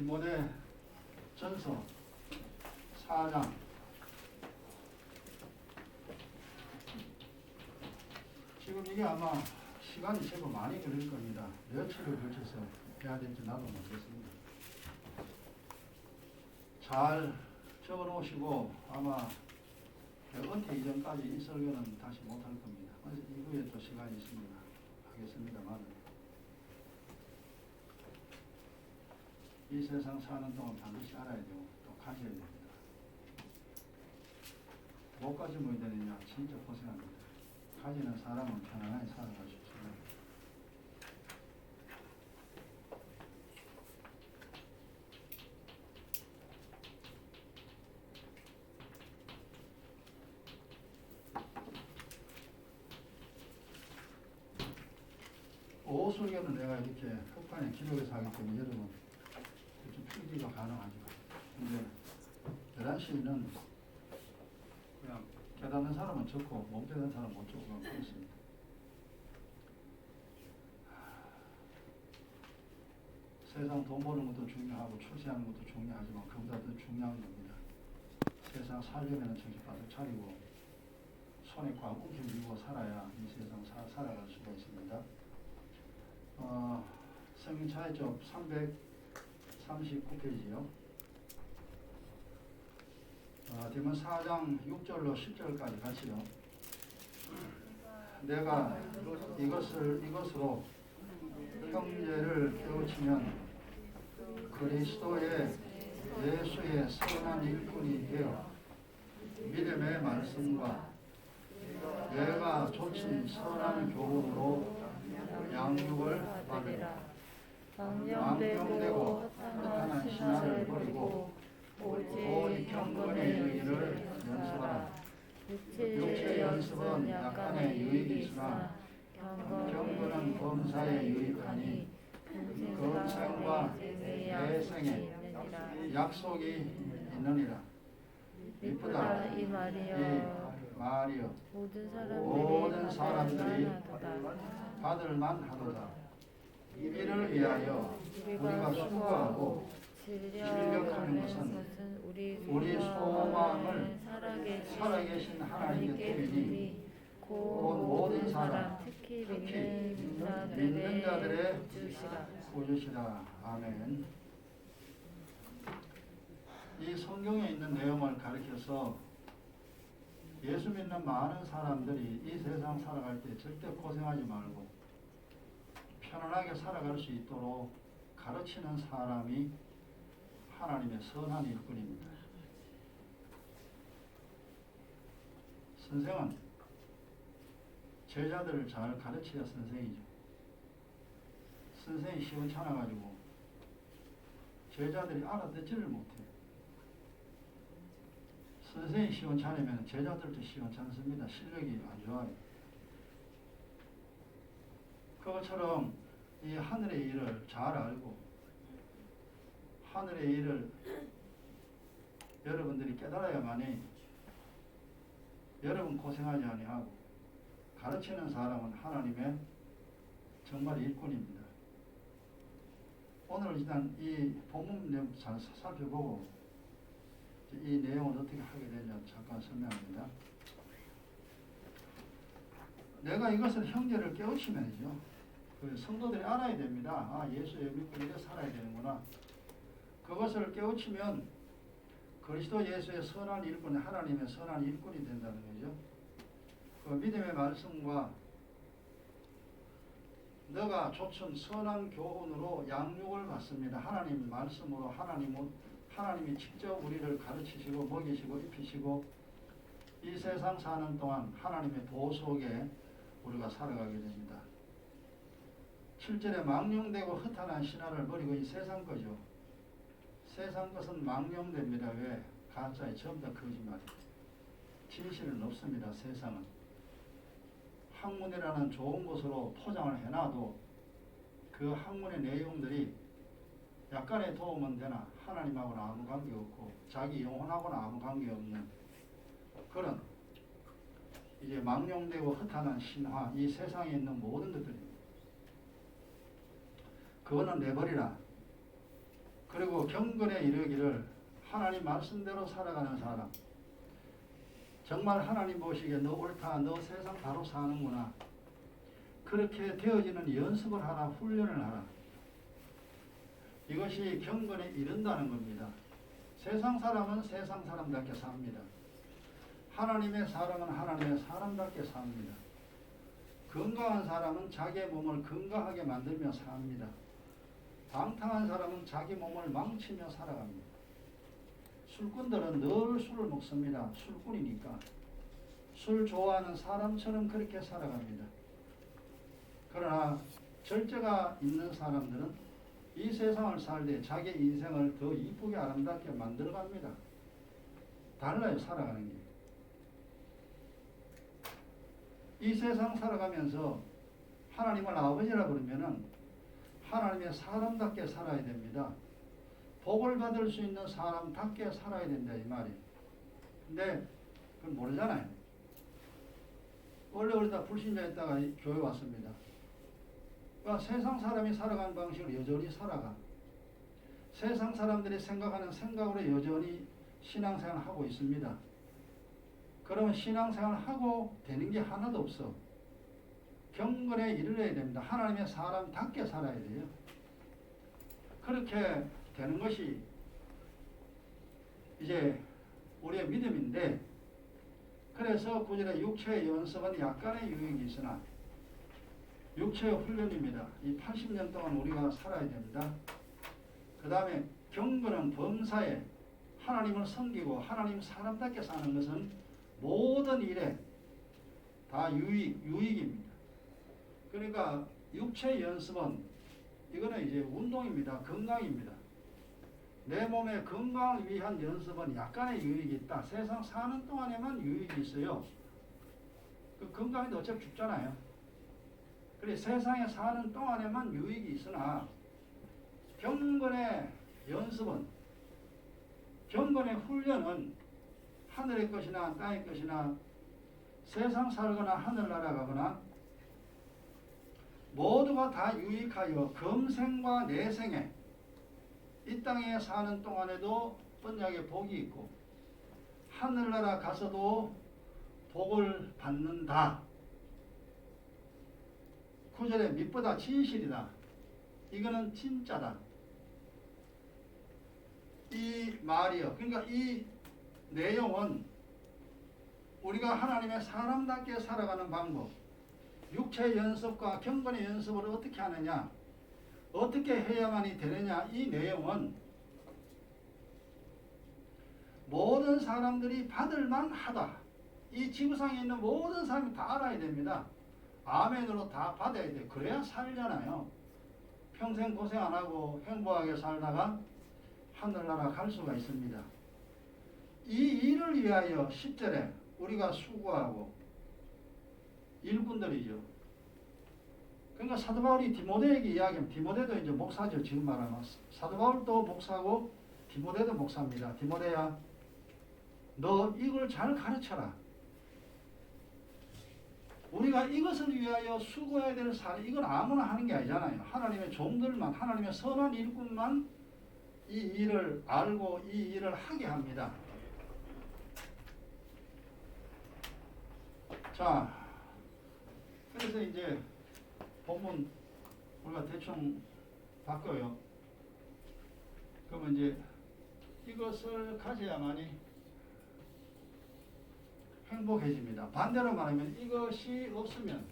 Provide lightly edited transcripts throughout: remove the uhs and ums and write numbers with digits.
디모데 전서 4장 지금 이게 아마 시간이 제법 많이 걸릴 겁니다. 며칠을 걸쳐서 해야 될지 나도 모르겠습니다. 잘 적어 놓으시고 아마 은퇴 이전까지 이 설교는 다시 못할 겁니다. 그래서 이후에 또 시간이 있습니다. 하겠습니다만 이 세상 사는 동안 반드시 알아야 되고 또 가져야 됩니다. 못 가지면 되느냐 진짜 고생합니다. 가지는 사람은 편안하게 살아갈 수 있습니다. 오술교는 내가 이렇게 흑판에 기록해서 하기 때문에 여러분 좀 필기가 가능하죠. 근데 11시는 그냥 깨닫는 사람은 적고 못 깨닫는 사람은 못 적고 그렇습니다. 세상 돈 버는 것도 중요하고 출세하는 것도 중요하지만 그보다 더 중요한 겁니다. 세상 살려면 정신 바짝 차리고 손에 꽉 움켜쥐고 살아야 이 세상 살아갈 수가 있습니다. 성경 차이점 339페이지요. 디모데 4장 6절로 10절까지 같이요. 내가 이것으로 형제를 깨우치면 그리스도의 예수의 선한 일꾼이 되어 믿음의 말씀과 내가 좇은 선한 교훈으로 양육을 받으라. 망령되고 헛탄한 신화를 버리고 오직 경건의 의의를 연습하라. 육체의 연습은 약간의 유익이 있으나 경건은 범사에 유익하니 근생과 대생에 약속이 있느니라. 이쁘다 이 말이여 모든 사람들이 받을 만하도다. 이를 위하여 우리가 수고하고 진력하는 것은 우리 소망을 살아계신 하나님께 드리니 곧 모든 사람 특히 믿는 자들의 구주시라. 아멘. 이 성경에 있는 내용을 가리켜서 예수 믿는 많은 사람들이 이 세상 살아갈 때 절대 고생하지 말고 편안하게 살아갈 수 있도록 가르치는 사람이 하나님의 선한 일꾼입니다. 선생은 제자들을 잘 가르쳐야 선생이죠. 선생이 시원찮아가지고 제자들이 알아듣지를 못해요. 선생이 시원찮으면 제자들도 시원찮습니다. 실력이 안 좋아요. 그것처럼 이 하늘의 일을 잘 알고 하늘의 일을 여러분들이 깨달아야만이 여러분 고생하지 아니하고 가르치는 사람은 하나님의 정말 일꾼입니다. 오늘 일단 이 본문 내용 잘 살펴보고 이 내용을 어떻게 하게 되냐 잠깐 설명합니다. 내가 이것을 형제를 깨우치면이죠. 그 성도들이 알아야 됩니다. 아, 예수의 믿고 이래 살아야 되는구나. 그것을 깨우치면 그리스도 예수의 선한 일꾼, 하나님의 선한 일꾼이 된다는 거죠. 그 믿음의 말씀과 너가 좇은 선한 교훈으로 양육을 받습니다. 하나님 말씀으로 하나님이 직접 우리를 가르치시고 먹이시고 입히시고 이 세상 사는 동안 하나님의 보호 속에 우리가 살아가게 됩니다. 7절에 망령되고 헛탄한 신화를 버리고 이 세상 거죠. 세상 것은 망령됩니다. 왜? 가짜에 전부 다 거짓말이에요. 진실은 없습니다. 세상은. 학문이라는 좋은 것으로 포장을 해놔도 그 학문의 내용들이 약간의 도움은 되나 하나님하고는 아무 관계없고 자기 영혼하고는 아무 관계없는 그런 이제 망령되고 헛탄한 신화, 이 세상에 있는 모든 것들입니다. 그거는 내버리라. 그리고 경건에 이르기를 하나님 말씀대로 살아가는 사람. 정말 하나님 보시기에 너 옳다, 너 세상 바로 사는구나. 그렇게 되어지는 연습을 하라, 훈련을 하라. 이것이 경건에 이른다는 겁니다. 세상 사람은 세상 사람답게 삽니다. 하나님의 사람은 하나님의 사람답게 삽니다. 건강한 사람은 자기의 몸을 건강하게 만들며 삽니다. 방탕한 사람은 자기 몸을 망치며 살아갑니다. 술꾼들은 늘 술을 먹습니다. 술꾼이니까. 술 좋아하는 사람처럼 그렇게 살아갑니다. 그러나 절제가 있는 사람들은 이 세상을 살 때 자기 인생을 더 이쁘게 아름답게 만들어갑니다. 달라요, 살아가는 게. 이 세상 살아가면서 하나님을 아버지라 그러면은 하나님의 사람답게 살아야 됩니다. 복을 받을 수 있는 사람답게 살아야 된다 이 말이에요. 근데 그건 모르잖아요. 원래 그러다 불신자였다가 교회 왔습니다. 그러니까 세상 사람이 살아가는 방식으로 여전히 살아가. 세상 사람들이 생각하는 생각으로 여전히 신앙생활을 하고 있습니다. 그러면 신앙생활을 하고 되는 게 하나도 없어. 경건에 이르러야 됩니다. 하나님의 사람답게 살아야 돼요. 그렇게 되는 것이 이제 우리의 믿음인데, 그래서 구절에 육체의 연습은 약간의 유익이 있으나 육체의 훈련입니다. 이 80년 동안 우리가 살아야 됩니다. 그 다음에 경건은 범사에 하나님을 섬기고 하나님 사람답게 사는 것은 모든 일에 다 유익입니다. 그러니까 육체 연습은 이거는 이제 운동입니다. 건강입니다. 내 몸의 건강을 위한 연습은 약간의 유익이 있다. 세상 사는 동안에만 유익이 있어요. 그 건강인데 어차피 죽잖아요. 그래 세상에 사는 동안에만 유익이 있으나 경건의 연습은, 경건의 훈련은 하늘의 것이나 땅의 것이나 세상 살거나 하늘 날아가거나 모두가 다 유익하여 금생과 내생에 이 땅에 사는 동안에도 언약의 복이 있고 하늘나라 가서도 복을 받는다. 9절에 밑보다 진실이다. 이거는 진짜다. 이 말이요. 그러니까 이 내용은 우리가 하나님의 사람답게 살아가는 방법, 육체 연습과 경건의 연습을 어떻게 하느냐, 어떻게 해야만이 되느냐, 이 내용은 모든 사람들이 받을만 하다. 이 지구상에 있는 모든 사람이 다 알아야 됩니다. 아멘으로 다 받아야 돼요. 그래야 살잖아요. 평생 고생 안 하고 행복하게 살다가 하늘나라 갈 수가 있습니다. 이 일을 위하여 10절에 우리가 수고하고 일꾼들이죠. 그러니까 사도 바울이 디모데에게 이야기하면, 디모데도 이제 목사죠. 지금 말하면 사도 바울도 목사고 디모데도 목사입니다. 디모데야, 너 이걸 잘 가르쳐라. 우리가 이것을 위하여 수고해야 될 사람, 이건 아무나 하는 게 아니잖아요. 하나님의 종들만, 하나님의 선한 일꾼만 이 일을 알고 이 일을 하게 합니다. 자, 그래서 이제 본문 우리가 대충 바꿔요. 그러면 이제 이것을 가져야만이 행복해집니다. 반대로 말하면 이것이 없으면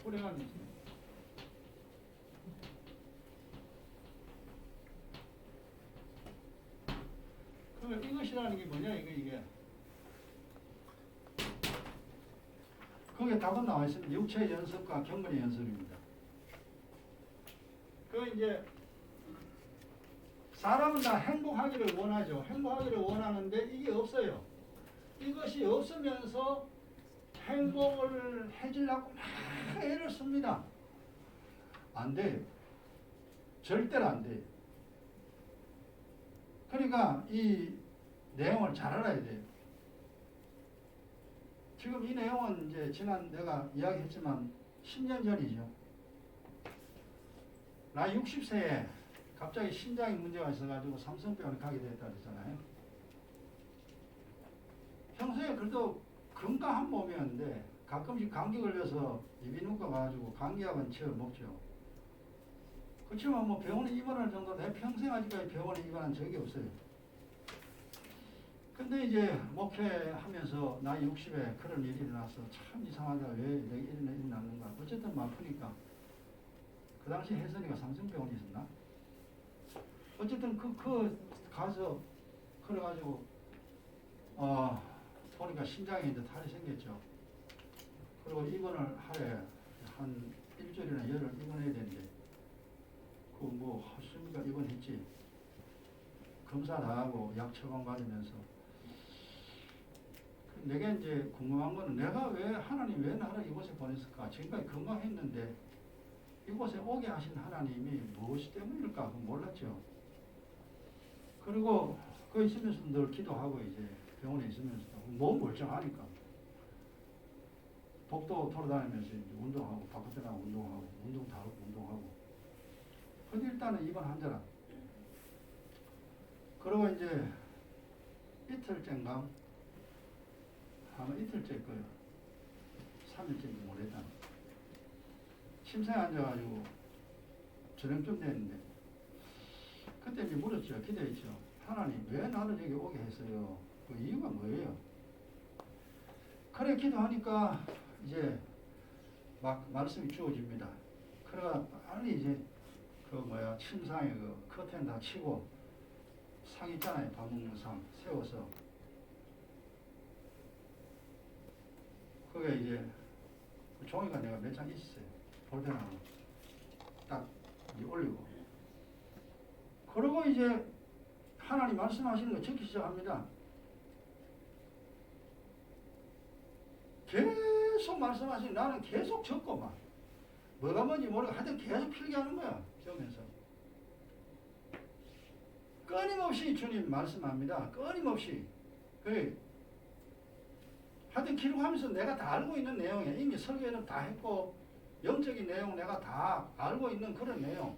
불행합니다. 그러면 이것이라는 게 뭐냐, 이게. 거기에 답은 나와 있습니다. 육체의 연습과 경건의 연습입니다. 그 이제 사람은 다 행복하기를 원하죠. 행복하기를 원하는데 이게 없어요. 이것이 없으면서 행복을 해주려고 막 애를 씁니다. 안 돼요. 절대로 안 돼요. 그러니까 이 내용을 잘 알아야 돼요. 지금 이 내용은 이제 지난 내가 이야기했지만 10년 전이죠. 나이 60세에 갑자기 심장에 문제가 있어가지고 삼성병원에 가게 됐다 그랬잖아요. 평소에 그래도 건강한 몸이었는데 가끔씩 감기 걸려서 이비인후과 가가지고 감기약은 지어 먹죠. 그렇지만 뭐 병원에 입원할 정도 내 평생 아직까지 병원에 입원한 적이 없어요. 근데 이제 목회하면서 나이 60에 그런 일이 일어나서 참 이상하다. 왜 내가 이런 일이 났는가. 어쨌든 뭐 아프니까. 그 당시 혜선이가 삼성병원에 있었나? 어쨌든 가서 그래가지고 보니까 심장에 이제 탈이 생겼죠. 그리고 입원을 하래 한 일주일이나 열흘 입원해야 되는데 그 뭐 하십니까 입원했지. 검사 다 하고 약 처방 받으면서 내가 이제 궁금한 거는 내가 왜 하나님 왜 나를 이곳에 보냈을까? 지금까지 건강했는데 이곳에 오게 하신 하나님이 무엇이 때문일까? 몰랐죠. 그리고 그 있으면서 늘 기도하고 이제 병원에 있으면서 몸 멀쩡하니까 복도 돌아다니면서 이제 운동하고 바깥에 나가 운동하고 운동 다 하고 운동하고 근데 일단은 입원 환자라 그리고 이제 이틀째인가 아마 이틀째 거예요. 3일째인지 모르겠다. 침상에 앉아가지고 저녁쯤 됐는데 그때 이제 물었죠. 기도했죠. 하나님 왜 나를 여기 오게 했어요? 그 이유가 뭐예요? 그래 기도하니까 이제 막 말씀이 주어집니다. 그래가 빨리 이제 침상에 그 커튼 다 치고 상 있잖아요. 밥 먹는 상 세워서 그게 이제 종이가 내가 몇 장 있었어요. 볼펜하고 딱 이제 올리고 그리고 이제 하나님 말씀하시는 거 적기 시작합니다. 계속 말씀하시는 나는 계속 적고 막 뭐가 뭔지 모르고 하여튼 계속 필기하는 거야. 적으면서 끊임없이 주님 말씀합니다. 끊임없이 하여튼 기록하면서 내가 다 알고 있는 내용이야. 이미 설교는 다 했고 영적인 내용 내가 다 알고 있는 그런 내용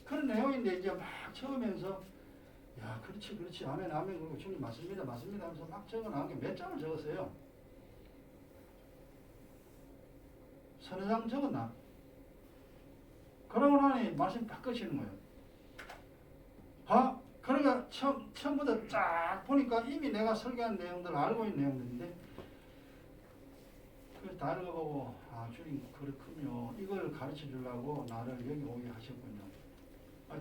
그런 내용인데 이제 막 적으면서 야 그렇지 아멘 그리고 주님 맞습니다 하면서 막 적어나온 게 몇 장을 적었어요. 서너 장 적었나? 그러고 나니 말씀 바꿔지는 거예요. 그러니까 처음부터 쫙 보니까 이미 내가 설교한 내용들 알고 있는 내용들인데 그래서 다 읽어보고 주님 그렇군요. 이걸 가르쳐 주려고 나를 여기 오게 하셨군요.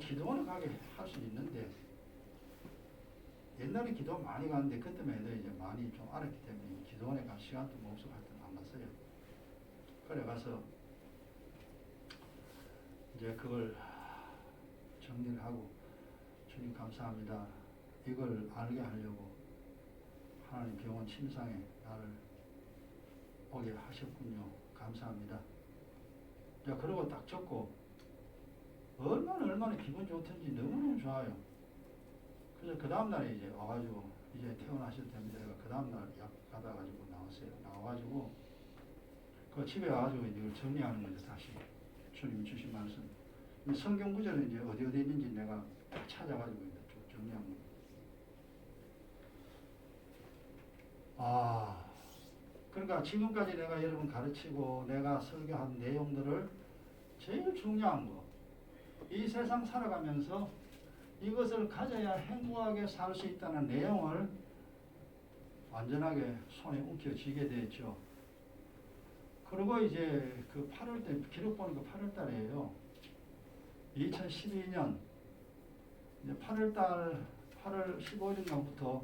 기도원을 가게 할 수 있는데 옛날에 기도 많이 갔는데 그때만 해도 이제 많이 좀 알았기 때문에 기도원에 갈 시간도 뭐 없어 하여튼 안 갔어요. 그래 가서 이제 그걸 정리를 하고 주님 감사합니다. 이걸 알게 하려고 하나님 병원 침상에 나를 오게 하셨군요. 감사합니다. 자, 그러고 딱 적고 얼마나 기분 좋던지 너무너무 좋아요. 그래서 그 다음날에 이제 와가지고 이제 퇴원하셔도 됩니다. 그 다음날 약 받아가지고 나왔어요. 나와가지고 그 집에 와가지고 이걸 정리하는 거죠. 다시 주님이 주신 말씀. 성경 구절은 이제 어디 있는지 내가 딱 찾아가지고 이제 쭉 정리한 거. 그러니까 지금까지 내가 여러분 가르치고 내가 설교한 내용들을 제일 중요한 거. 이 세상 살아가면서 이것을 가져야 행복하게 살 수 있다는 내용을 완전하게 손에 움켜쥐게 됐죠. 그리고 이제 그 8월달, 기록 보니까 8월달이에요. 2012년 이제 8월달, 8월 15일인가부터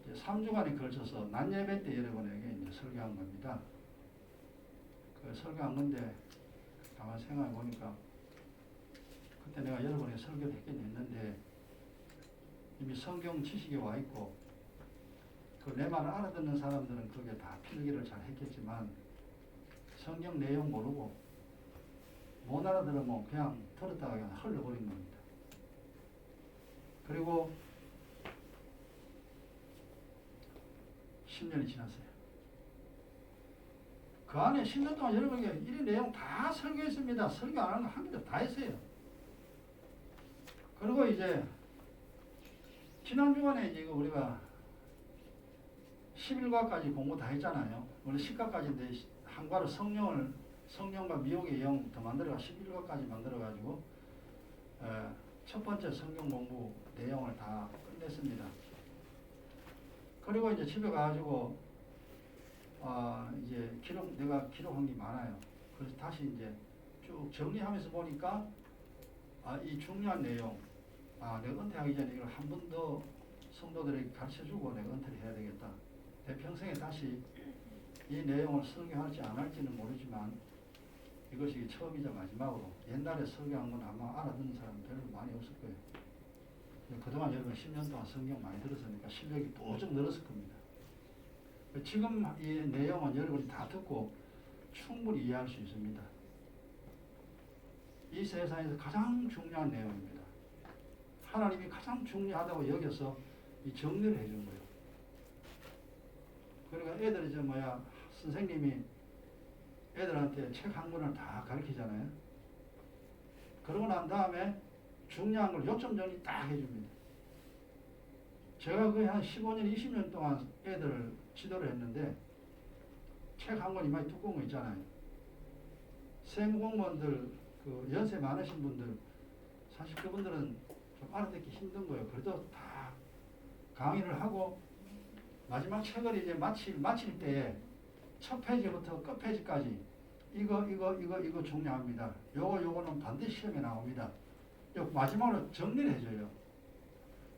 이제 3주간에 걸쳐서 낮 예배 때 여러분에게 이제 설교한 겁니다. 그 설교한 건데 가만히 생각해 보니까 그때 내가 여러분에게 설교를 했긴 했는데 이미 성경 지식이 와 있고 그 내 말을 알아듣는 사람들은 그게 다 필기를 잘 했겠지만 성경 내용 모르고 못 알아들으면 그냥 들었다가 그냥 흘러버린 겁니다. 그리고 10년이 지났어요. 그 안에 10년 동안 여러분에게 이런 내용 다 설교했습니다. 설교 안 하는 거 한 개도 다 했어요. 그리고 이제 지난 주간에 이제 우리가 11과까지 공부 다 했잖아요. 원래 10과까지인데 한과로 성령과 미혹의 영 더 만들어가 11과까지 만들어가지고 첫 번째 성경 공부 내용을 다 끝냈습니다. 그리고 이제 집에 가가지고 이제 내가 기록한 게 많아요. 그래서 다시 이제 쭉 정리하면서 보니까 이 중요한 내용, 내가 은퇴하기 전에 이걸 한 번 더 성도들에게 가르쳐주고 내가 은퇴를 해야 되겠다. 내 평생에 다시 이 내용을 설교할지 안 할지는 모르지만 이것이 처음이자 마지막으로, 옛날에 설교한 건 아마 알아듣는 사람 별로 많이 없을 거예요. 그동안 여러분 10년 동안 성경 많이 들었으니까 실력이 부쩍 늘었을 겁니다. 지금 이 내용은 여러분이 다 듣고 충분히 이해할 수 있습니다. 이 세상에서 가장 중요한 내용입니다. 하나님이 가장 중요하다고 여겨서 이 정리를 해준 거예요. 그러니까 애들이 선생님이 애들한테 책 한 권을 다 가르치잖아요. 그러고 난 다음에 중요한 걸 요점 정리 딱 해줍니다. 제가 거의 한 15년, 20년 동안 애들 지도를 했는데 책 한 권 이마에 두꺼운 거 있잖아요. 세무공무원들, 연세 많으신 분들, 사실 그분들은 좀 알아듣기 힘든 거예요. 그래도 다 강의를 하고 마지막 책을 이제 마칠 때에 첫 페이지부터 끝 페이지까지 이거 중요합니다. 요거는 반드시 시험에 나옵니다. 마지막으로 정리를 해줘요.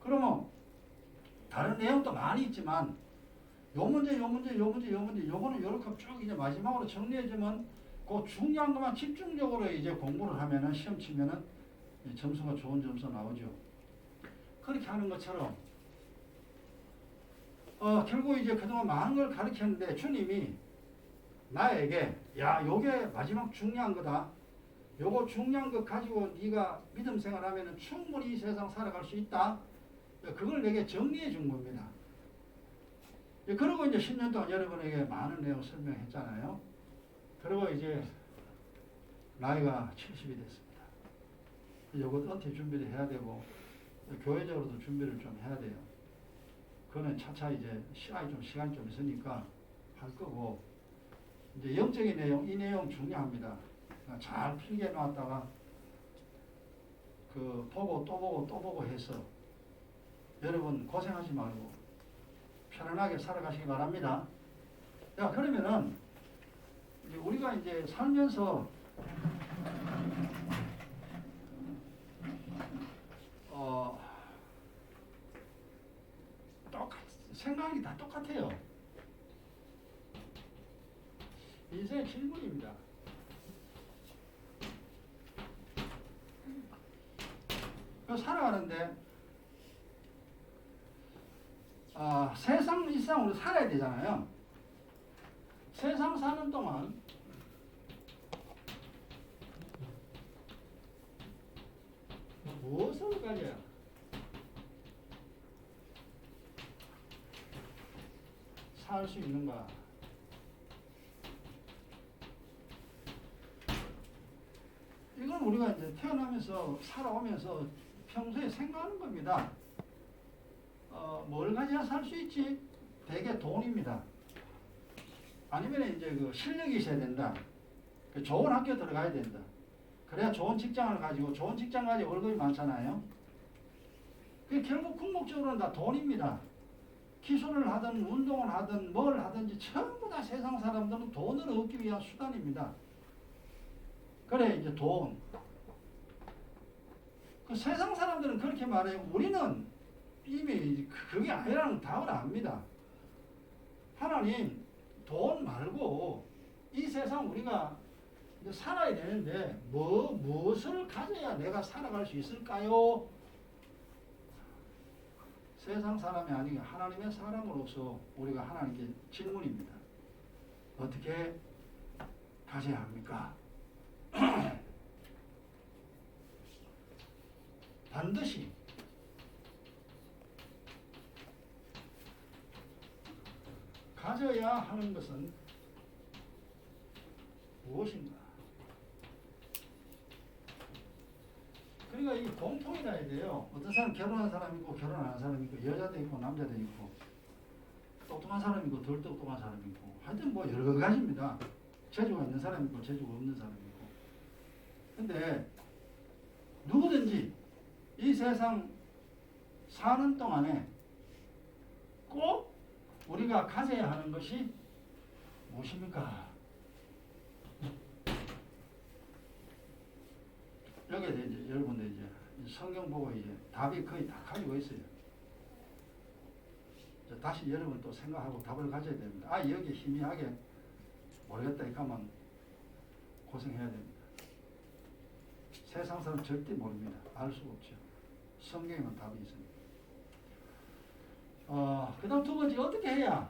그러면 다른 내용도 많이 있지만 요 문제 요거는 요렇게 쭉 이제 마지막으로 정리해주면 그 중요한 것만 집중적으로 이제 공부를 하면은 시험 치면은 점수가 좋은 점수 나오죠. 그렇게 하는 것처럼 결국 이제 그동안 많은 걸 가르쳤는데 주님이 나에게 요게 마지막 중요한 거다. 요거 중요한 거 가지고 네가 믿음 생활하면은 충분히 이 세상 살아갈 수 있다. 그걸 내게 정리해 준 겁니다. 그리고 이제 10년 동안 여러분에게 많은 내용 설명했잖아요. 그리고 이제 나이가 70이 됐습니다. 요거 은퇴 준비를 해야 되고 교회적으로도 준비를 좀 해야 돼요. 그거는 차차 이제 시간이 좀 있으니까 할 거고, 이제 영적인 내용, 이 내용 중요합니다. 잘 필기해 놨다가 보고 또 보고 해서 여러분 고생하지 말고 편안하게 살아가시기 바랍니다. 그러면은 우리가 이제 살면서 생각이 다 똑같아요. 인생의 질문입니다. 살아가는데 세상 일상으로 살아야 되잖아요. 세상 사는 동안 무엇을 가져야 살 수 있는가? 이건 우리가 이제 태어나면서 살아오면서 평소에 생각하는 겁니다. 뭘 가져야 살 수 있지? 대개 돈입니다. 아니면 이제 실력이 있어야 된다. 좋은 학교 들어가야 된다. 그래야 좋은 직장을 가지고, 좋은 직장 가지고 월급이 많잖아요. 결국 궁극적으로는 다 돈입니다. 기술을 하든 운동을 하든 뭘 하든지 전부 다 세상 사람들은 돈을 얻기 위한 수단입니다. 그래 이제 돈. 세상 사람들은 그렇게 말해요. 우리는 이미 그게 아니라는 답을 압니다. 하나님, 돈 말고 이 세상 우리가 이제 살아야 되는데 무엇을 가져야 내가 살아갈 수 있을까요? 세상 사람이 아니고 하나님의 사람으로서 우리가 하나님께 질문입니다. 어떻게 가져야 합니까? 반드시 가져야 하는 것은 무엇인가? 그러니까 우리가 이 공통이라 해야 돼요. 어떤 사람 결혼한 사람 있고 결혼 안 한 사람 있고 여자도 있고 남자도 있고 똑똑한 사람 있고 덜 똑똑한 사람 있고 하여튼 뭐 여러 가지입니다. 재주가 있는 사람 있고 재주가 없는 사람 있고. 근데 누구든지 이 세상 사는 동안에 꼭 우리가 가져야 하는 것이 무엇입니까? 여기에 이제 여러분들 이제 성경 보고 이제 답이 거의 다 가지고 있어요. 다시 여러분 또 생각하고 답을 가져야 됩니다. 아, 여기 희미하게 모르겠다 이까만 고생해야 됩니다. 세상 사람 절대 모릅니다. 알 수가 없죠. 성경에만 답이 있습니다. 그 다음 두 번째 어떻게 해야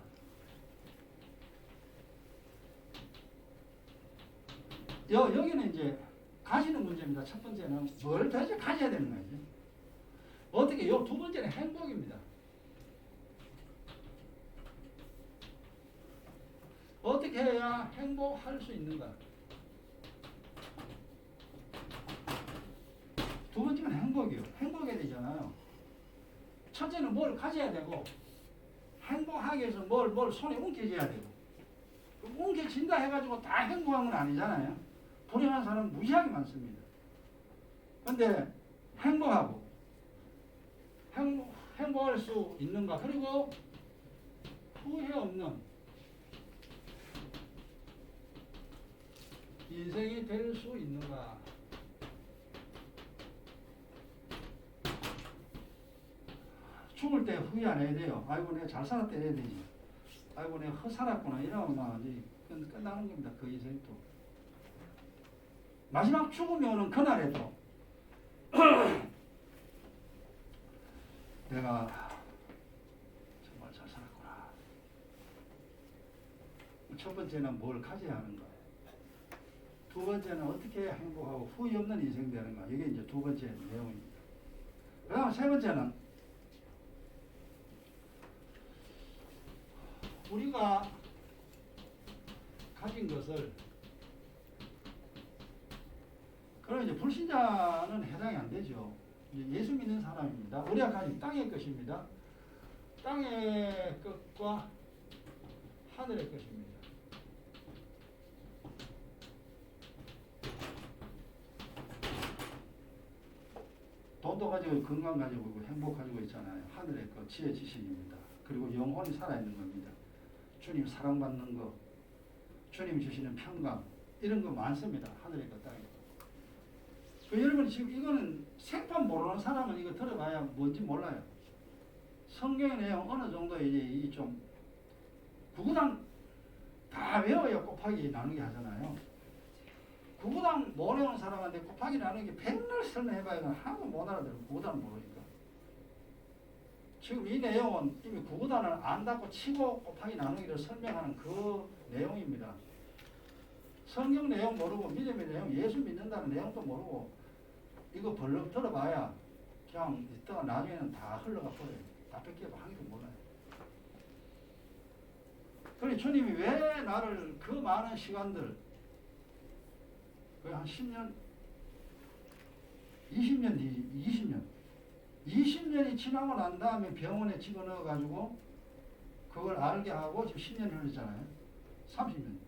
여기는 이제 가지는 문제입니다. 첫 번째는 뭘 도대체 가져야 되는 거죠. 어떻게 두 번째는 행복입니다. 어떻게 해야 행복할 수 있는가? 두 번째는 행복이요. 행복해야 되잖아요. 첫째는 뭘 가져야 되고 행복하기 위해서 뭘 손에 움켜져야 되고 움켜진다 해가지고 다 행복한 건 아니잖아요. 불행한 사람은 무지하게 많습니다. 근데 행복하고 행복할 수 있는가? 그리고 후회 없는 인생이 될 수 있는가? 죽을 때 후회 안 해야 돼요. 아이고 내가 잘 살았다 해야 되지. 아이고 내가 헛살았구나 이러면 막 끝나는 겁니다. 그 인생도. 마지막 죽음이 오는 그날에도 내가 정말 잘 살았구나. 첫 번째는 뭘 가져야 하는가. 두 번째는 어떻게 행복하고 후회 없는 인생 되는가. 이게 이제 두 번째 내용입니다. 그 다음 세 번째는 우리가 가진 것을 그럼 이제 불신자는 해당이 안 되죠. 예수 믿는 사람입니다. 우리가 가진 땅의 것입니다. 땅의 것과 하늘의 것입니다. 돈도 가지고 건강 가지고 행복 가지고 있잖아요. 하늘의 것, 지혜 지식입니다. 그리고 영혼이 살아있는 겁니다. 주님 사랑받는 것, 주님 주시는 평강 이런 거 많습니다. 하늘의 것, 땅의 것. 여러분 지금 이거는 생판 모르는 사람은 이거 들어봐야 뭔지 몰라요. 성경의 내용 어느 정도 이제 좀 구구단 다 외워야 곱하기 나누기 하잖아요. 구구단 못 외우는 사람한테 곱하기 나누기 백날 설명해봐야 하나도 못 알아들어요. 구구단 모르니까. 지금 이 내용은 이미 구구단을 안다고 치고 곱하기 나누기를 설명하는 그 내용입니다. 성경 내용 모르고 믿음의 내용, 예수 믿는다는 내용도 모르고 이거 벌렁 들어봐야 그냥 있다가 나중에는 다 흘러가 버려요. 다 뺏기고 하기도 몰라요. 그래 주님이 왜 나를 그 많은 시간들 거의 한 10년 20년 뒤 20년이 지나고 난 다음에 병원에 집어넣어 가지고 그걸 알게 하고 지금 10년이 흘렀잖아요. 30년.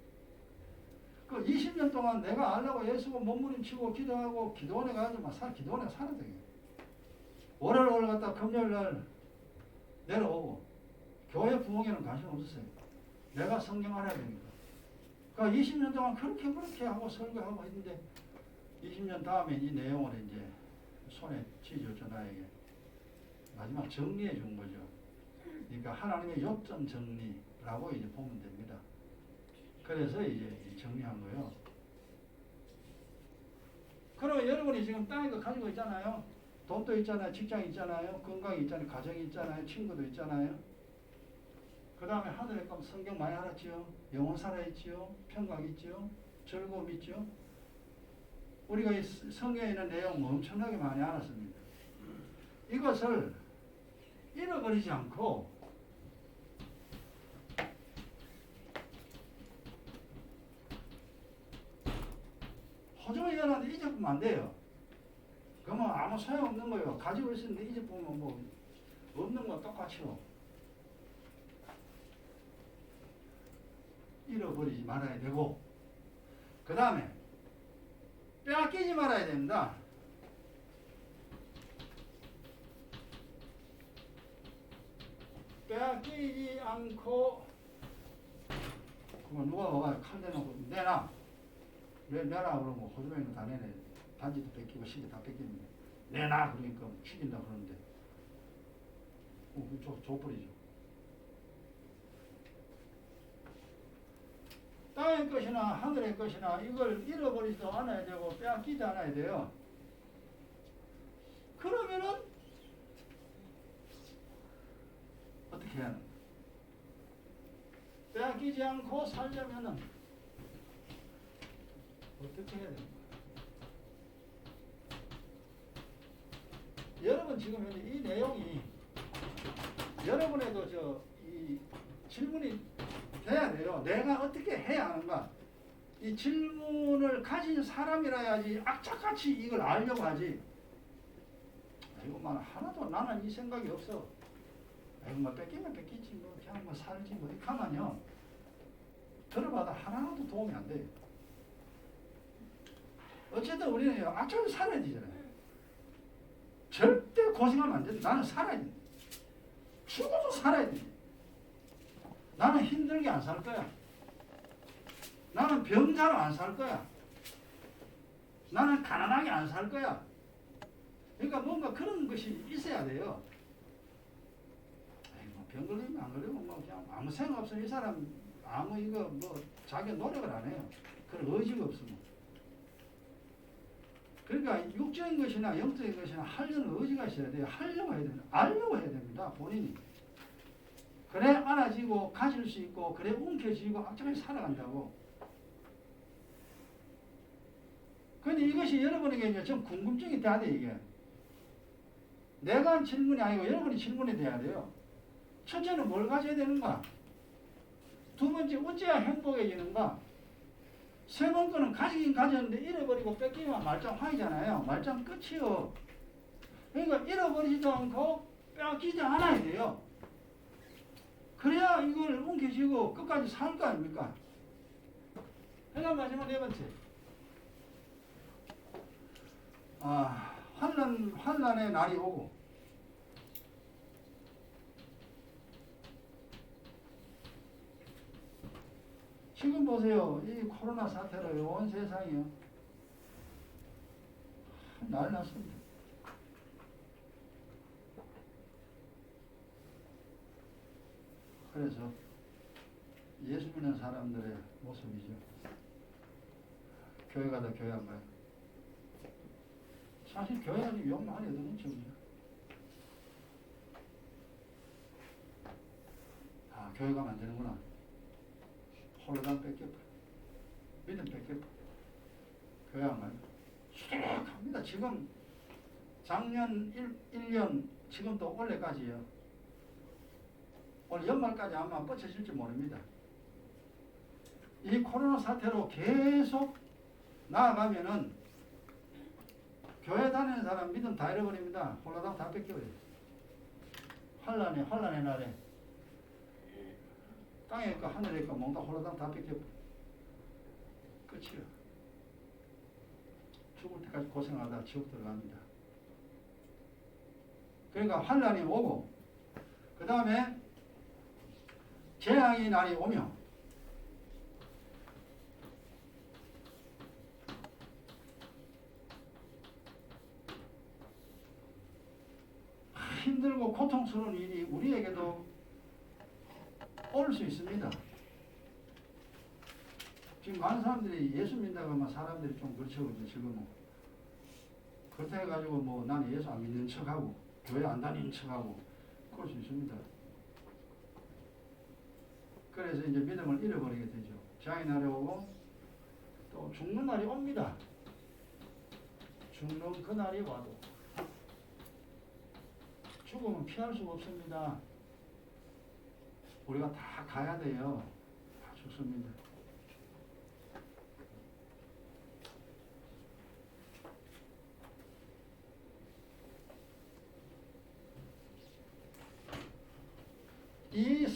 그 20년 동안 내가 알라고 예수고 몸부림치고 기도하고 기도원에 가야지 기도원에 살아야 되겠네. 월요일 갔다 금요일 날 내려오고 교회 부흥회는 관심 없었어요. 내가 성경 알아야 되니까. 그러니까 20년 동안 그렇게 하고 설교하고 했는데 20년 다음에 이 내용을 이제 손에 쥐어줬죠. 나에게. 마지막 정리해 준 거죠. 그러니까 하나님의 요점 정리라고 이제 보면 됩니다. 그래서 이제 정리한 거예요. 그러면 여러분이 지금 땅에 거 가지고 있잖아요. 돈도 있잖아요. 직장 있잖아요. 건강이 있잖아요. 가정이 있잖아요. 친구도 있잖아요. 그 다음에 하늘에 가면 성경 많이 알았지요. 영혼 살아있지요. 평강 있지요. 즐거움 있지요. 우리가 이 성경에 있는 내용 엄청나게 많이 알았습니다. 이것을 잃어버리지 않고 호종이 일어나는데 잊어보면 안 돼요. 그 그러면 아무 소용없는 거예요. 가지고 있었는데 이제 보면 뭐 없는 거 똑같이요. 잃어버리지 말아야 되고, 그 다음에 빼앗기지 말아야 됩니다. 빼앗기지 않고, 그거 누가 와가 칼 대놓고 내놔. 내놔 그러면 호주머니는 다 내내. 반지도 뺏기고 시계 다 뺏기는데 내놔 그러니까 죽인다 그러는데 줘버리죠. 땅의 것이나 하늘의 것이나 이걸 잃어버리지도 않아야 되고 빼앗기지 않아야 돼요. 그러면은 어떻게 해야 하는 거예요? 빼앗기지 않고 살려면은 어떻게 해야 되는 거예요? 여러분 지금 현재 이 내용이 여러분에도 이 질문이 돼야 돼요. 내가 어떻게 해야 하는가? 이 질문을 가진 사람이라야지 악착같이 이걸 알려고 하지. 이거만 하나도 나는 이 생각이 없어. 이거 뭐 뺏기면 뺏기지 뭐 그냥 뭐 살지 뭐 이렇게 하면요. 들어봐도 하나도 도움이 안 돼요. 어쨌든 우리는 악착같이 살아야 되잖아요. 절대 고생하면 안 돼. 나는 살아야 돼. 죽어도 살아야 돼. 나는 힘들게 안 살 거야. 나는 병자로 안 살 거야. 나는 가난하게 안 살 거야. 그러니까 뭔가 그런 것이 있어야 돼요. 병 걸리면 안 걸리면 뭐 그냥 아무 생각 없으면 이 사람 아무 이거 뭐 자기 노력을 안 해요. 그런 의지가 없으면. 그러니까 육적인 것이나 영적인 것이나 하려는 의지가 있어야 돼요. 하려고 해야 됩니다. 알려고 해야 됩니다. 본인이. 그래 알아지고 가질 수 있고 그래 움켜쥐고 악착같이 살아간다고. 근데 이것이 여러분에게 이제 좀 궁금증이 돼야 돼 이게. 내가 한 질문이 아니고 여러분이 질문이 돼야 돼요. 첫째는 뭘 가져야 되는가? 두 번째 어째야 행복해지는가? 세 번째는 가지긴 가졌는데 잃어버리고 뺏기면 말짱 화이잖아요. 말짱 끝이요. 그러니까 잃어버리지도 않고 빼앗기지 않아야 돼요. 그래야 이걸 움켜쥐고 끝까지 살 거 아닙니까? 그러니까 마지막 네 번째. 환난의 날이 오고 지금 보세요. 이 코로나 사태로 온 세상이요. 난리 났습니다. 그래서 예수 믿는 사람들의 모습이죠. 교회 가다 교회 안 가요. 사실 교회 가서 욕 많이 얻는 중이에요. 교회 가면 안 되는구나. 홀로당 뺏겨버려. 믿음 뺏겨버려. 교회 안 가요. 수두룩합니다. 지금 작년 1년 지금도 올해까지요. 올 연말까지 아마 뻗쳐질지 모릅니다. 이 코로나 사태로 계속 나아가면은 교회 다니는 사람 믿음 다 잃어버립니다. 홀로당 다 뺏겨버려요. 환란의 날에 땅에 있고 하늘에 있고 몽다 홀로당 다 뺏겨버려. 끝이요. 죽을 때까지 고생하다 지옥 들어갑니다. 그러니까 환란이 오고 그 다음에 재앙의 날이 오며 힘들고 고통스러운 일이 우리에게도 올 수 있습니다. 지금 많은 사람들이 예수 믿는다고 하면 사람들이 좀 그렇죠. 지금은 그렇다 해가지고 뭐 나는 예수 안 믿는 척하고 교회 안 다니는 척하고 그럴 수 있습니다. 그래서 이제 믿음을 잃어버리게 되죠. 재앙의 날이 오고 또 죽는 날이 옵니다. 죽는 그 날이 와도 죽음은 피할 수가 없습니다. 우리가 다 가야 돼요. 다 죽습니다.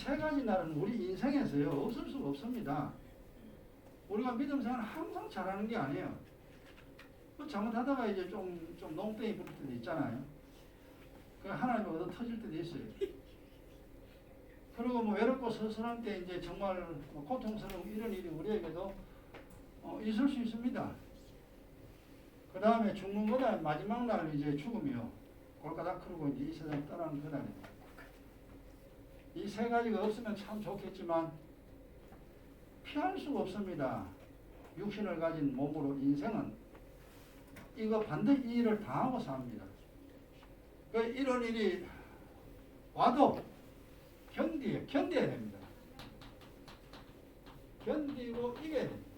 세 가지 날은 우리 인생에서요 없을 수가 없습니다. 우리가 믿음 생활 항상 잘하는 게 아니에요. 뭐 잘못하다가 이제 좀 농땡이 부릴 때도 있잖아요. 그 하나님 얻어 터질 때도 있어요. 그리고 뭐 외롭고 서늘할 때 이제 정말 뭐 고통스러운 이런 일이 우리에게도 있을 수 있습니다. 그 다음에 죽는 거다 마지막 날 이제 죽음이요. 골가닥 크고 이제 이 세상 떠나는 그날입니다. 이 세 가지가 없으면 참 좋겠지만 피할 수가 없습니다. 육신을 가진 몸으로 인생은 이거 반드시 이 일을 당하고 삽니다. 그 이런 일이 와도 견뎌야 됩니다. 견디고 이겨야 됩니다.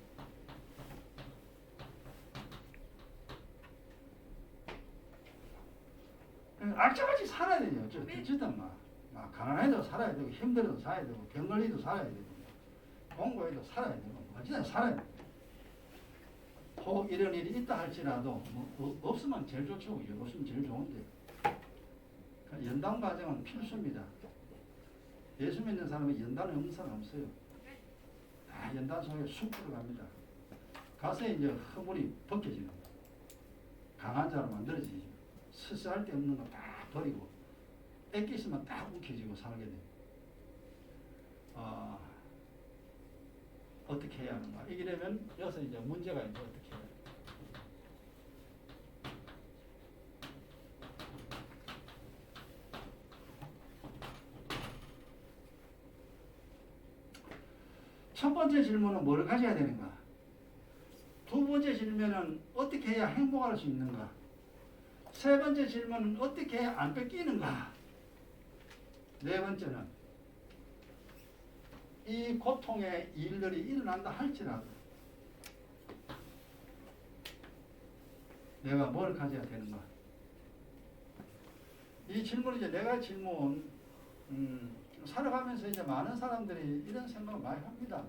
악착같이 살아야 돼요. 어쨌든 가난해도 살아야 되고 힘들어도 살아야 되고 병 걸리도 살아야 되고 공부해도 살아야 되고 어쨌든 살아야 돼요. 혹 이런 일이 있다 할지라도 없으면 제일 좋죠. 없으면 제일 좋은데 연단 과정은 필수입니다. 예수 믿는 사람은 연단이 없는 사람 없어요. 다 연단 속에 쑥 들어갑니다. 가서 이제 허물이 벗겨지는 거예요. 강한 자로 만들어지죠. 스스할 데 없는 거 다 버리고 애기 있으면 다 움켜쥐고 살게 됩니다. 어떻게 해야 하는가? 이러면 여기서 이제 문제가 있는데 어떻게 해야 하는가? 첫 번째 질문은 뭘 가져야 되는가? 두 번째 질문은 어떻게 해야 행복할 수 있는가? 세 번째 질문은 어떻게 해야 안 뺏기는가? 네 번째는 이 고통의 일들이 일어난다 할지라도 내가 뭘 가져야 되는가? 이 질문이 이제 내가 질문, 살아가면서 이제 많은 사람들이 이런 생각을 많이 합니다.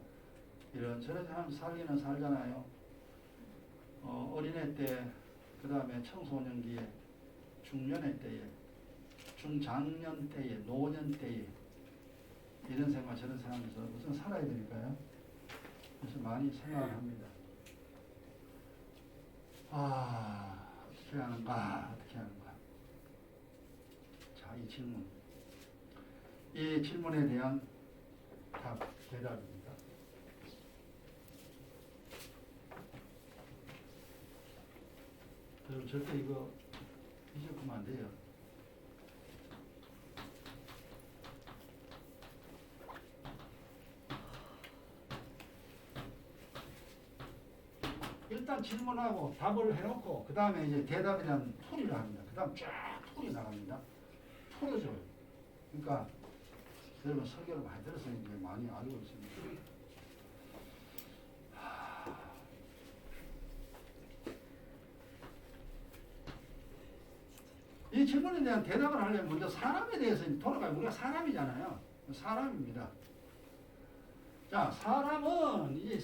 이런저런 사람 살기는 살잖아요. 어린애 때, 그 다음에 청소년기에, 중년의 때에, 중장년 때에, 노년 때에, 이런 생각 저런 생각하면서 우선 살아야 되니까요. 그래서 많이 생각을 합니다. 어떻게 하는가, 어떻게 하는가. 자, 이 질문. 이 질문에 대한 대답입니다. 여러분 절대 이거 잊어보면 안 돼요. 일단 질문하고 답을 해놓고 그 다음에 이제 대답에 대한 풀이를 합니다. 그 다음 쫙 풀이 나갑니다. 풀어줘요. 그러니까 여러분 설교를 많이 들어서 이제 많이 알고 있습니다. 이 질문에 대한 대답을 하려면 먼저 사람에 대해서 돌아가요. 우리가 사람이잖아요. 사람입니다. 자, 사람은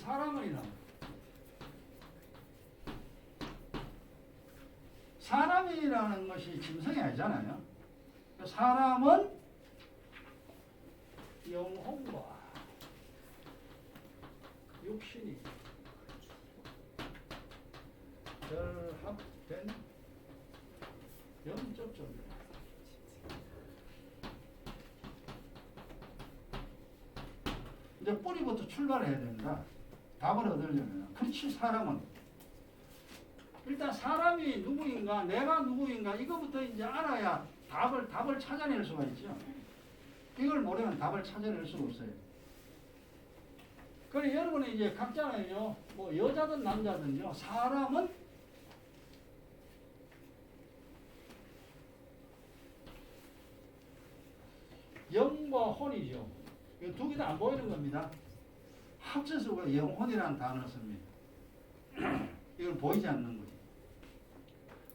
사람이라는 것이 짐승이 아니잖아요. 사람은 영혼과 육신이 결합된 영적 존재입니다. 이제 뿌리부터 출발해야 됩니다. 답을 얻으려면. 그렇지, 사람은. 일단 사람이 누구인가, 내가 누구인가, 이거부터 이제 알아야 답을 찾아낼 수가 있죠. 이걸 모르면 답을 찾아낼 수가 없어요. 그래, 여러분이 이제 각자는요, 뭐 여자든 남자든요, 사람은 영과 혼이죠. 이 두 개 다 안 보이는 겁니다. 합쳐서 우리가 영혼이라는 단어를 씁니다. 이걸 보이지 않는 거죠.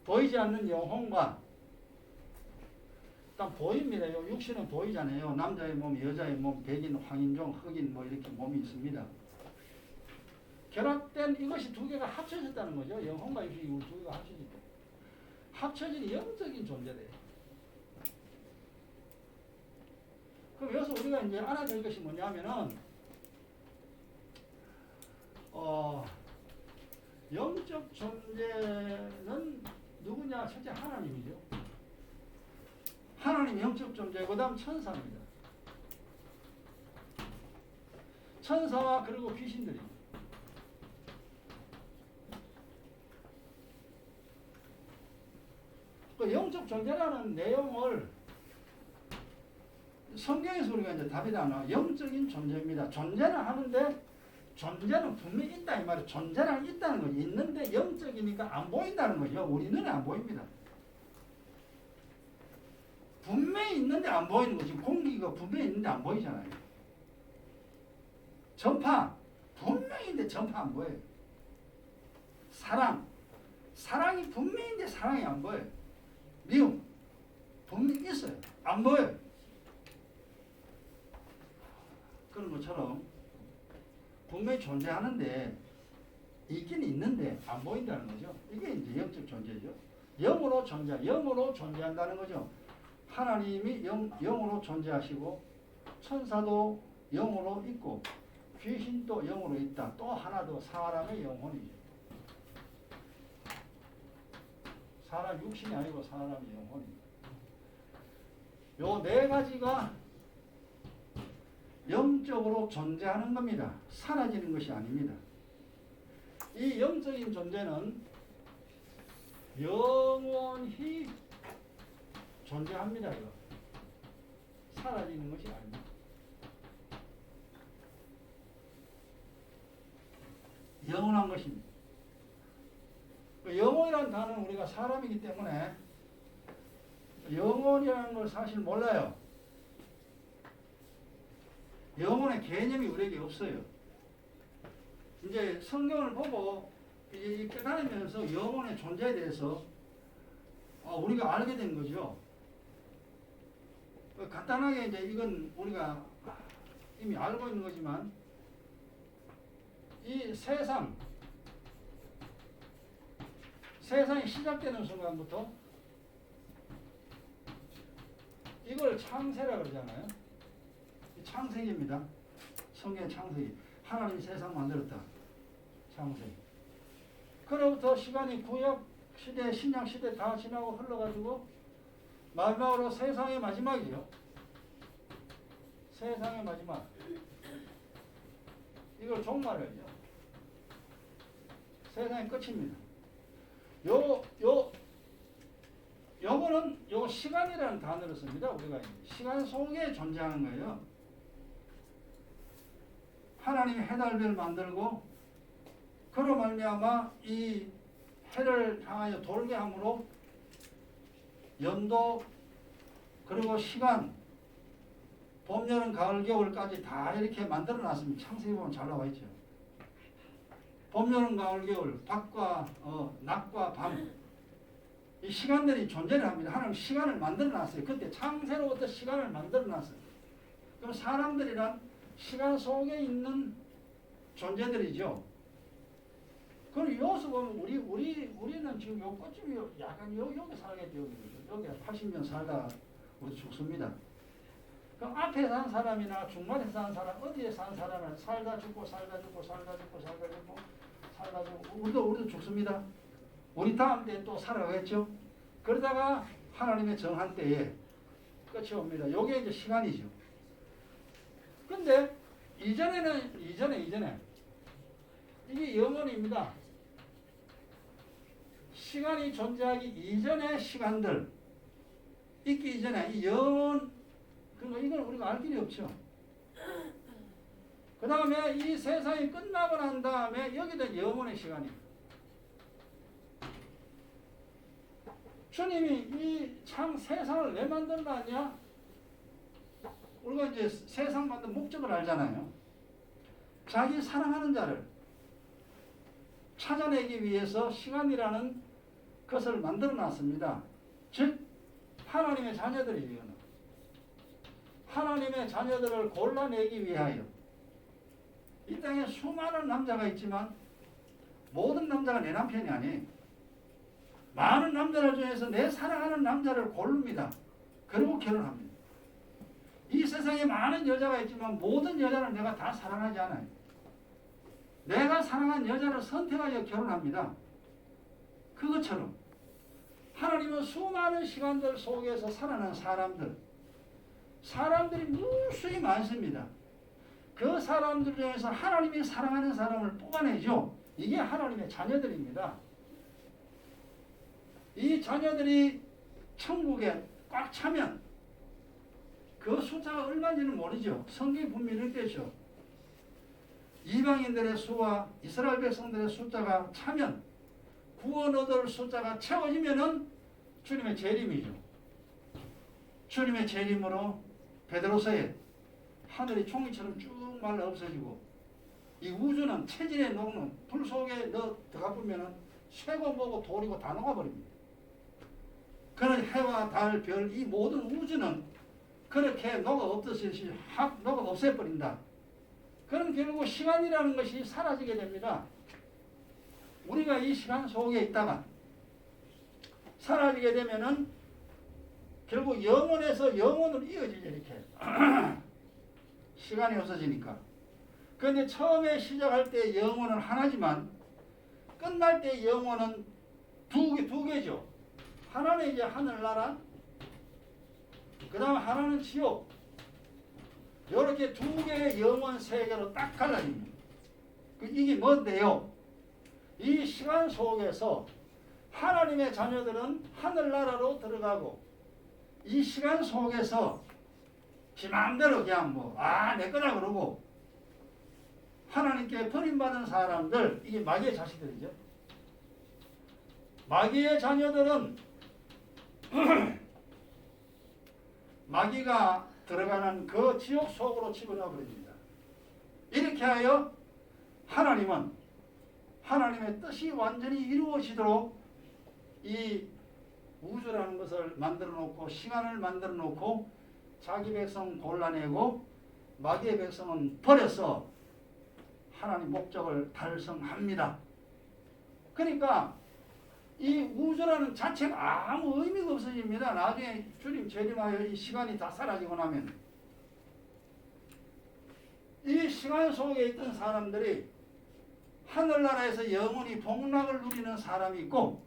보이지 않는 영혼과 일단 보입니다. 요 육신은 보이잖아요. 남자의 몸, 여자의 몸, 백인, 황인종, 흑인 뭐 이렇게 몸이 있습니다. 결합된 이것이 두 개가 합쳐졌다는 거죠. 영혼과 육신이 두 개가 합쳐졌다. 합쳐진 영적인 존재래요. 그럼 여기서 우리가 이제 알아야 될 것이 뭐냐면은 영적 존재는 누구냐? 첫째 하나님이죠. 하나님 영적 존재, 그 다음 천사입니다. 천사와 그리고 귀신들이. 그 영적 존재라는 내용을 성경에서 우리가 이제 답이 나와. 영적인 존재입니다. 존재는 하는데 존재는 분명히 있다 이 말이에요. 존재는 있다는 거죠. 있는데 영적이니까 안 보인다는 거죠. 우리 눈에 안 보입니다. 분명히 있는데 안 보이는 거지. 공기가 분명히 있는데 안 보이잖아요. 전파 분명히 있는데 전파 안 보여요. 사랑이 분명히 있는데 사랑이 안 보여요. 미움 분명히 있어요. 안 보여요. 그런 것처럼 분명히 존재하는데 있긴 있는데 안 보인다는 거죠. 이게 이제 영적 존재죠. 영으로 존재한다는 거죠. 하나님이 영으로 존재하시고 천사도 영으로 있고 귀신도 영으로 있다. 또 하나 더 사람의 영혼이죠. 사람 육신이 아니고 사람의 영혼입니다. 요 네 가지가 영적으로 존재하는 겁니다. 사라지는 것이 아닙니다. 이 영적인 존재는 영원히 존재합니다. 이거. 사라지는 것이 아닙니다. 영원한 것입니다. 영혼이라는 단어는 우리가 사람이기 때문에 영혼이라는 걸 사실 몰라요. 영혼의 개념이 우리에게 없어요. 이제 성경을 보고 이제 깨달으면서 영혼의 존재에 대해서 우리가 알게 된 거죠. 간단하게 이제 이건 우리가 이미 알고 있는 거지만 이 세상이 시작되는 순간부터 이걸 창세라 그러잖아요. 창세기입니다. 성경의 창세기. 하나님이 세상 만들었다. 창세기. 그로부터 시간이 구약 시대, 신약 시대 다 지나고 흘러가지고 마지막으로 세상의 마지막이죠. 세상의 마지막. 이걸 종말을요. 세상의 끝입니다. 요거는 요 시간이라는 단어를 씁니다. 우리가 시간 속에 존재하는 거예요. 하나님이 해달별을 만들고 그로 말미암아 이 해를 향하여 돌게 함으로 연도 그리고 시간 봄, 여름, 가을, 겨울까지 다 이렇게 만들어 놨습니다. 창세기 보면 잘 나와 있죠. 봄, 여름, 가을, 겨울, 낮과 낮과 밤 이 시간들이 존재를 합니다. 하나님 시간을 만들어 놨어요. 그때 창세로부터 시간을 만들어 놨어요. 그럼 사람들이란 시간 속에 있는 존재들이죠. 그럼 여기서 보면 우리는 지금 요 끝쯤이 약간 여기 살겠죠. 여기 80년 살다 우리 죽습니다. 그럼 앞에 산 사람이나 중간에 산 사람, 어디에 산 사람은 살다 죽고 우리도 죽습니다. 우리 다음 때에 또 살아가겠죠. 그러다가 하나님의 정한 때에 끝이 옵니다. 요게 이제 시간이죠. 근데 이전에 이게 영원입니다. 시간이 존재하기 이전의 시간들 있기 이전에 이 영원 그러니까 이걸 우리가 알 길이 없죠. 그 다음에 이 세상이 끝나고 난 다음에 여기도 영원의 시간입니다. 주님이 이 참 세상을 왜 만들어놨냐? 우리가 이제 세상 만든 목적을 알잖아요. 자기 사랑하는 자를 찾아내기 위해서 시간이라는 것을 만들어놨습니다. 즉 하나님의 자녀들이에요. 하나님의 자녀들을 골라내기 위하여 이 땅에 수많은 남자가 있지만 모든 남자가 내 남편이 아니에요. 많은 남자들 중에서 내 사랑하는 남자를 고릅니다. 그리고 결혼합니다. 이 세상에 많은 여자가 있지만 모든 여자를 내가 다 사랑하지 않아요. 내가 사랑한 여자를 선택하여 결혼합니다. 그것처럼 하나님은 수많은 시간들 속에서 살아난 사람들이 무수히 많습니다. 그 사람들 중에서 하나님이 사랑하는 사람을 뽑아내죠. 이게 하나님의 자녀들입니다. 이 자녀들이 천국에 꽉 차면 그 숫자가 얼마인지는 모르죠. 성경이 분명히 이렇게 되죠. 이방인들의 수와 이스라엘 백성들의 숫자가 차면 구원 얻을 숫자가 채워지면은 주님의 재림이죠. 주님의 재림으로 베드로서에 하늘이 종이처럼 쭉 말라 없어지고 이 우주는 체질에 녹는 불 속에 넣어 들어가 보면은 쇠고 뭐고 돌이고 다 녹아버립니다. 그런 해와 달, 별 이 모든 우주는 그렇게 녹아 없듯이 확 녹아 없애버린다. 그럼 결국 시간이라는 것이 사라지게 됩니다. 우리가 이 시간 속에 있다가 사라지게 되면은 결국 영혼에서 영혼으로 이어지죠. 이렇게 시간이 없어지니까. 그런데 처음에 시작할 때 영혼은 하나지만 끝날 때 영혼은 두 개죠. 하나는 이제 하늘나라, 그 다음 하나는 지옥. 이렇게 두 개의 영혼 세계로 딱 갈라집니다. 이게 뭔데요? 이 시간 속에서 하나님의 자녀들은 하늘나라로 들어가고 이 시간 속에서 지 마음대로 그냥 내 거다 그러고 하나님께 버림받은 사람들, 이게 마귀의 자식들이죠. 마귀의 자녀들은 마귀가 들어가는 그 지옥 속으로 집어넣어 버립니다. 이렇게 하여 하나님은 하나님의 뜻이 완전히 이루어지도록 이 우주라는 것을 만들어 놓고 시간을 만들어 놓고 자기 백성 골라내고 마귀의 백성은 버려서 하나님 목적을 달성합니다. 그러니까 이 우주라는 자체가 아무 의미가 없어집니다. 나중에 주님 재림하여 이 시간이 다 사라지고 나면 이 시간 속에 있던 사람들이 하늘나라에서 영원히 복락을 누리는 사람이 있고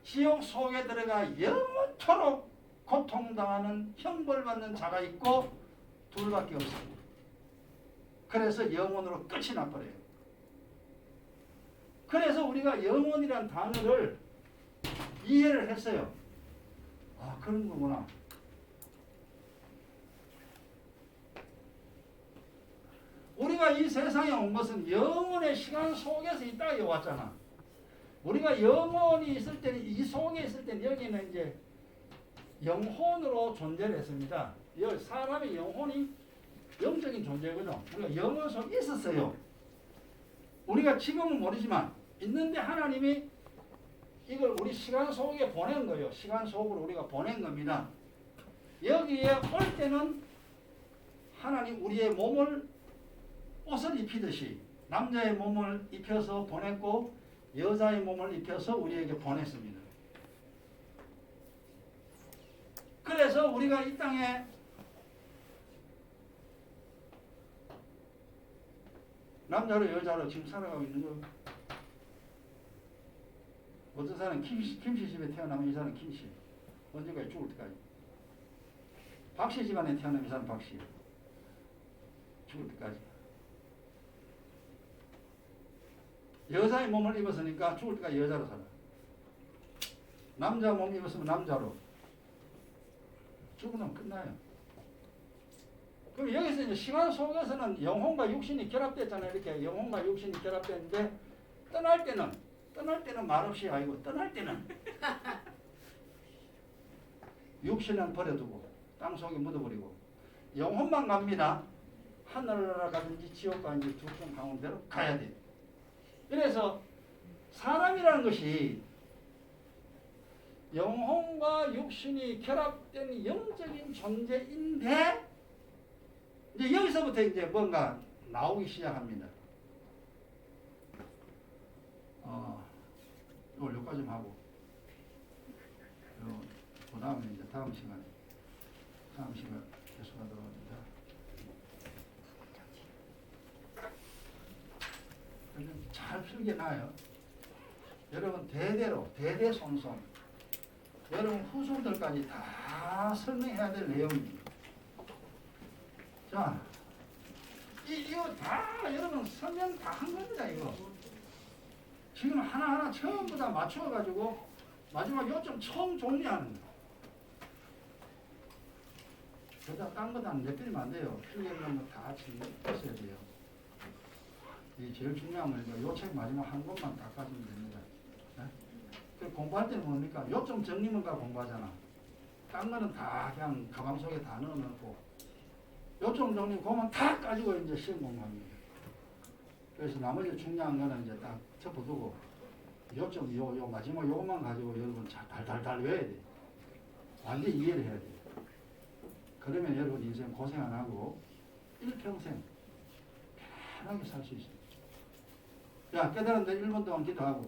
지옥 속에 들어가 영원토록 고통당하는 형벌받는 자가 있고 둘밖에 없습니다. 그래서 영원으로 끝이 나버려요. 그래서 우리가 영혼이란 단어를 이해를 했어요. 아, 그런 거구나. 우리가 이 세상에 온 것은 영혼의 시간 속에서 있다가 왔잖아. 우리가 영혼이 있을 때는, 이 속에 있을 때는 여기는 이제 영혼으로 존재를 했습니다. 사람의 영혼이 영적인 존재거든요. 우리가 영혼 속에 있었어요. 우리가 지금은 모르지만 있는데 하나님이 이걸 우리 시간 속에 보낸 거예요. 시간 속으로 우리가 보낸 겁니다. 여기에 올 때는 하나님 우리의 몸을 옷을 입히듯이 남자의 몸을 입혀서 보냈고 여자의 몸을 입혀서 우리에게 보냈습니다. 그래서 우리가 이 땅에 남자로 여자로 지금 살아가고 있는 거예요. 어떤 사람은 김씨 집에 태어나면 이 사람은 김씨. 언제까지 죽을 때까지. 박씨 집안에 태어나면 이 사람은 박씨. 죽을 때까지. 여자의 몸을 입었으니까 죽을 때까지 여자로 살아. 남자 몸 입었으면 남자로. 죽으면 끝나요. 그럼 여기서 이제 시간 속에서는 영혼과 육신이 결합됐잖아요. 이렇게 영혼과 육신이 결합됐는데 떠날 때는 말없이 아니고 떠날 때는 육신은 버려두고 땅 속에 묻어버리고 영혼만 갑니다. 하늘나라 가든지 지옥 가든지 둘 중 가운데로 가야 돼. 그래서 사람이라는 것이 영혼과 육신이 결합된 영적인 존재인데 이제 여기서부터 이제 뭔가 나오기 시작합니다. 이걸 여기까지 좀 하고 그 다음에 이제 다음 시간에 개수가 들어옵니다. 잘 풀게놔요. 여러분 대대로 대대손손 여러분 후손들까지 다 설명해야 될 내용입니다. 자, 이거 다 여러분 설명 다 한 겁니다. 이거 지금 하나하나 전부 다 맞춰가지고 마지막 요점 총 정리하는 거예요. 그러다 딴 거 다 내버리면 안 돼요. 필기하는 거 다 있어야 돼요. 이 제일 중요한 건 요 책 마지막 한 권만 닦아주면 됩니다. 네? 그 공부할 때는 뭡니까? 요점 정리만 가 공부하잖아. 딴 거는 다 그냥 가방 속에 다 넣어놓고 요점 정리 그만 다 가지고 이제 시험 공부합니다. 그래서 나머지 중요한 거는 이제 딱 접어두고 요점 요 마지막 요것만 가지고 여러분 잘 달달달 외워야 돼. 완전히 이해를 해야 돼. 그러면 여러분 인생 고생 안 하고 일평생 편하게 살 수 있습니다. 자, 깨달은데 1분 동안 기도하고